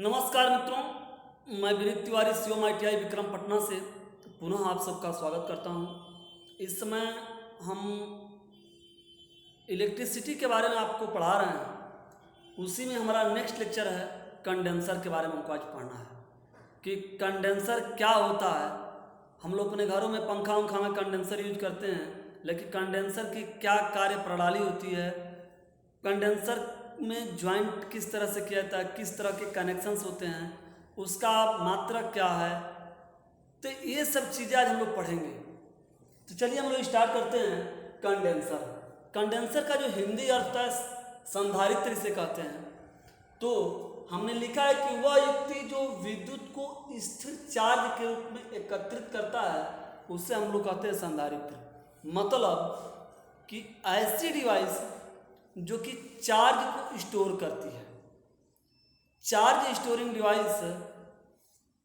नमस्कार मित्रों, मैं विनीत तिवारी शिवम ITI विक्रम पटना से पुनः आप सबका स्वागत करता हूं। इस समय हम इलेक्ट्रिसिटी के बारे में आपको पढ़ा रहे हैं। उसी में हमारा नेक्स्ट लेक्चर है कंडेंसर के बारे में हमको आज पढ़ना है कि कंडेंसर क्या होता है। हम लोग अपने घरों में पंखा उंखा में कंडेंसर यूज करते हैं, लेकिन कंडेंसर की क्या कार्य प्रणाली होती है, कंडेंसर में ज्वाइंट किस तरह से किया जाता है, किस तरह के कनेक्शंस होते हैं, उसका मात्रक क्या है, तो ये सब चीज़ें आज हम लोग पढ़ेंगे। तो चलिए हम लोग स्टार्ट करते हैं। कंडेंसर कंडेंसर का जो हिंदी अर्थ है संधारित्र इसे कहते हैं। तो हमने लिखा है कि वह युक्ति जो विद्युत को स्थिर चार्ज के रूप में एकत्रित करता है उसे हम लोग कहते हैं संधारित्र। मतलब कि ऐसी डिवाइस जो कि चार्ज को स्टोर करती है। चार्ज स्टोरिंग डिवाइस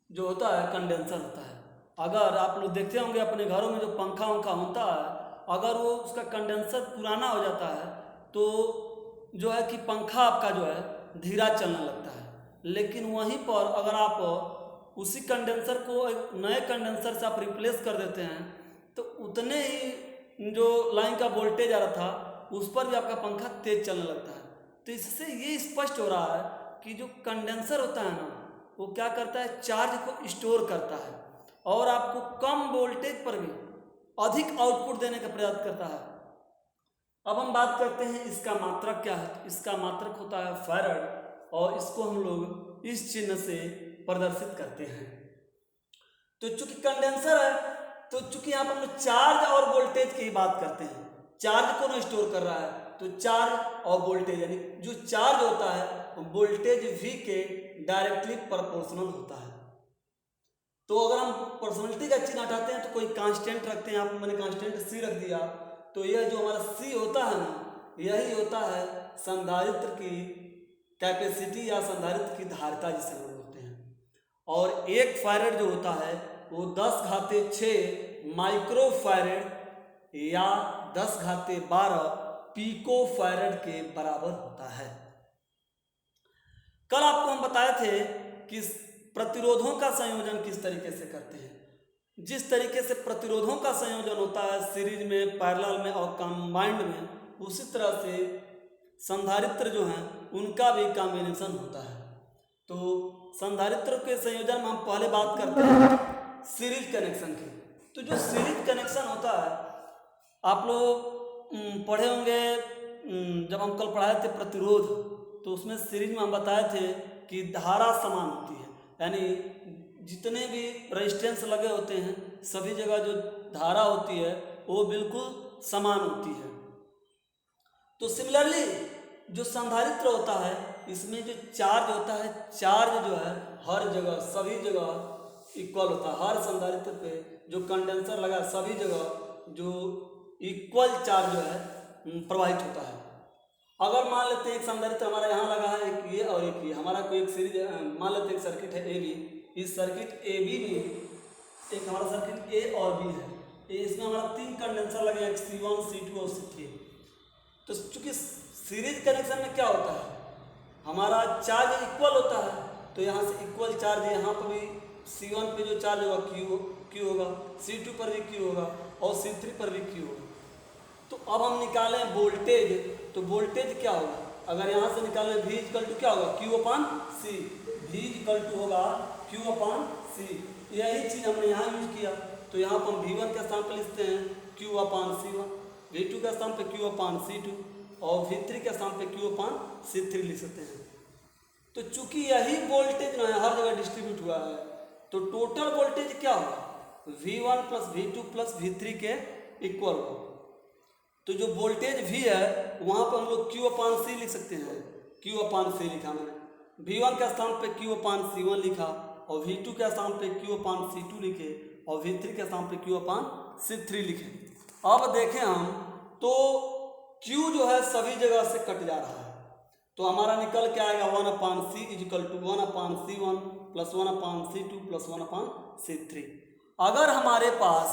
जो होता है कंडेंसर होता है। अगर आप लोग देखते होंगे अपने घरों में जो पंखा वंखा होता है, अगर वो उसका कंडेंसर पुराना हो जाता है तो जो है कि पंखा आपका जो है धीरा चलने लगता है। लेकिन वहीं पर अगर आप उसी कंडेंसर को एक नए कंडेंसर से आप रिप्लेस कर देते हैं तो उतने ही जो लाइन का वोल्टेज आ रहा था उस पर भी आपका पंखा तेज चलने लगता है। तो इससे ये स्पष्ट हो रहा है कि जो कंडेंसर होता है ना, वो क्या करता है, चार्ज को स्टोर करता है और आपको कम वोल्टेज पर भी अधिक आउटपुट देने का प्रयास करता है। अब हम बात करते हैं इसका मात्रक क्या है। इसका मात्रक होता है फैराड और इसको हम लोग इस चिन्ह से प्रदर्शित करते हैं। तो चूंकि कंडेंसर है तो चूंकि यहाँ पर हम लोग चार्ज और वोल्टेज की बात करते हैं, चार्ज को ना स्टोर कर रहा है तो चार्ज और वोल्टेज यानी जो चार्ज होता है वोल्टेज V के डायरेक्टली प्रोपोर्शनल होता है। तो अगर हम पर्सनलिटी का चिन्ह हटाते हैं तो कोई कांस्टेंट रखते हैं, यहाँ मैंने कांस्टेंट C रख दिया, तो यह जो हमारा C होता है ना, यही होता है संधारित्र की कैपेसिटी या संधारित्र की धारिता जिसे हम बोलते हैं। और एक फैरेड जो होता है वो 10⁻6 माइक्रो फैरेड या 10⁻12 पिको फैरेड के बराबर होता है। कल आपको हम बताए थे कि प्रतिरोधों का संयोजन किस तरीके से करते हैं। जिस तरीके से प्रतिरोधों का संयोजन होता है सीरीज में, पैरेलल में और कंबाइंड में, उसी तरह से संधारित्र जो हैं उनका भी कॉम्बिनेशन होता है। तो संधारित्र के संयोजन में हम पहले बात करते हैं सीरीज कनेक्शन की। तो जो सीरीज कनेक्शन होता है आप लोग पढ़े होंगे, जब हम कल पढ़ाए थे प्रतिरोध, तो उसमें सीरीज में हम बताए थे कि धारा समान होती है, यानी जितने भी रेजिस्टेंस लगे होते हैं सभी जगह जो धारा होती है वो बिल्कुल समान होती है। तो सिमिलरली जो संधारित्र होता है इसमें जो चार्ज होता है, चार्ज जो है हर जगह सभी जगह इक्वल होता है। हर संधारित्र पे जो कंडेंसर लगा सभी जगह जो इक्वल चार्ज जो है प्रवाहित होता है। अगर मान लेते हैं एक संधारित्र हमारा यहाँ लगा है, एक ये और एक ये, हमारा कोई एक सीरीज मान लेते हैं एक सर्किट है AB, इस सर्किट AB में एक हमारा सर्किट A और B है, इसमें हमारा 3 कंडेंसर लगे हैं, C1 C2 और C3। तो चूंकि सीरीज कनेक्शन में क्या होता है, हमारा चार्ज इक्वल होता है, तो यहाँ से इक्वल चार्ज यहाँ पर भी C1 पे जो चार्ज होगा Q होगा, C2 पर भी Q होगा और C3 पर भी Q होगा। तो अब हम निकालें वोल्टेज, तो वोल्टेज क्या होगा, अगर यहाँ से निकालें V इक्वल टू क्या होगा, Q/C, V इक्वल टू होगा Q/C। यही चीज़ हमने यहाँ यूज किया। तो यहाँ पर हम V1 के स्थान पर लिखते हैं Q/C1, V2 के स्थान पर Q/C2 और V3 के स्थान पर Q/C3 लिख सकते हैं। तो चूंकि यही वोल्टेज ना हर जगह डिस्ट्रीब्यूट हुआ है तो टोटल वोल्टेज क्या होगा, V1 + V2 + V3 के इक्वल होगा। तो जो वोल्टेज V है वहाँ पर हम लोग Q/C लिख सकते हैं। Q/C लिखा मैंने, V1 के स्थान पे Q/C1 लिखा और V2 के स्थान पे Q/C2 लिखे और V3 के स्थान पे Q/C3 लिखे। अब देखें हम तो Q जो है सभी जगह से कट जा रहा है, तो हमारा निकल के आएगा 1/C = 1/C1 + 1/C2 + 1/C3। अगर हमारे पास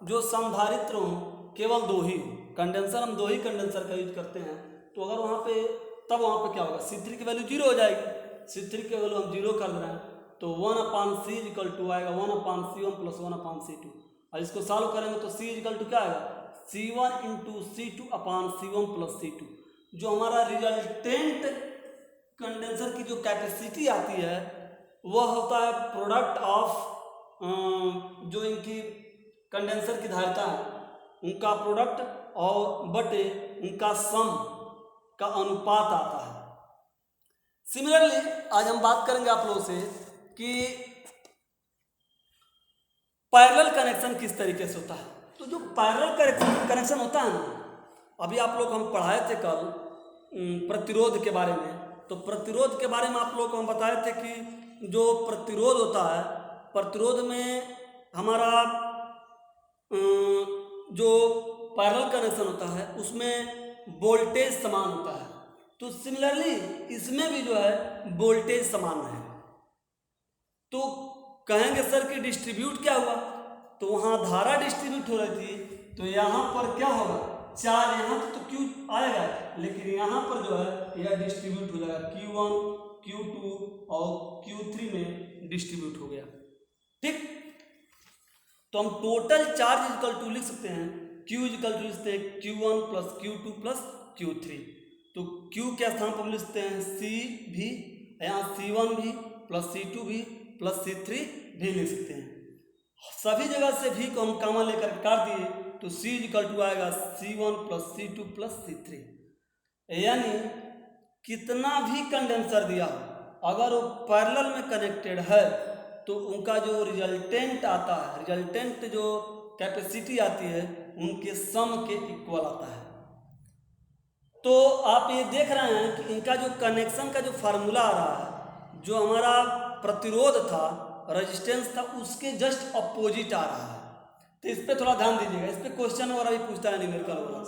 जो संधारित्र हो केवल 2 ही हो, कंडेंसर हम 2 ही कंडेंसर का यूज करते हैं, तो अगर वहाँ पे तब वहाँ पे क्या होगा, C3 की वैल्यू 0 हो जाएगी। C3 की वैल्यू हम 0 कर दे रहे हैं, तो 1/C इक्वल टू आएगा 1/C1 प्लस 1/C2। और इसको सॉल्व करेंगे तो C इक्वल टू क्या आएगा, C1 into C2/C1 plus C2। जो हमारा रिजल्टेंट कंडेंसर की जो कैपेसिटी आती है वह होता है प्रोडक्ट ऑफ जो इनकी कंडेंसर की धारिता है उनका प्रोडक्ट और बटे उनका सम का अनुपात आता है। सिमिलरली आज हम बात करेंगे आप लोगों से कि पैरेलल कनेक्शन किस तरीके से होता है। तो जो पैरेलल कनेक्शन होता है ना, अभी आप लोग हम पढ़ाए थे कल प्रतिरोध के बारे में। तो प्रतिरोध के बारे में आप लोग को हम बताए थे कि जो प्रतिरोध होता है, प्रतिरोध में हमारा जो पैरेलल कनेक्शन होता है उसमें वोल्टेज समान होता है। तो सिमिलरली इसमें भी जो है वोल्टेज समान है। तो कहेंगे सर कि डिस्ट्रीब्यूट क्या हुआ, तो वहाँ धारा डिस्ट्रीब्यूट हो रही थी, तो यहाँ पर क्या होगा, चार्ज यहाँ तो Q आएगा, लेकिन यहाँ पर जो है यह डिस्ट्रीब्यूट हो जाएगा, Q1 Q2 और Q3 में डिस्ट्रीब्यूट हो गया। ठीक, तो हम टोटल चार्ज इक्वल टू लिख सकते हैं, Q इक्वल टू लिखते हैं Q1 plus Q2 plus Q3। तो Q के स्थान पर हम लिखते हैं C भी, यहाँ C1 भी प्लस C2 भी प्लस C3 भी लिख सकते हैं। सभी जगह से भी को हम कामा लेकर काट दिए तो C इक्वल टू आएगा C1 plus C2 plus C3। यानी कितना भी कंडेंसर दिया हो, अगर वो पैरेलल में कनेक्टेड है तो उनका जो रिजल्टेंट आता है, रिजल्टेंट जो कैपेसिटी आती है उनके सम के इक्वल आता है। तो आप ये देख रहे हैं कि इनका जो कनेक्शन का जो फार्मूला आ रहा है, जो हमारा प्रतिरोध था, रेजिस्टेंस था, उसके जस्ट अपोजिट आ रहा है। तो इस पर थोड़ा ध्यान दीजिएगा, इस पर क्वेश्चन वगैरह भी पूछता है न्यूमेरिकल वाला।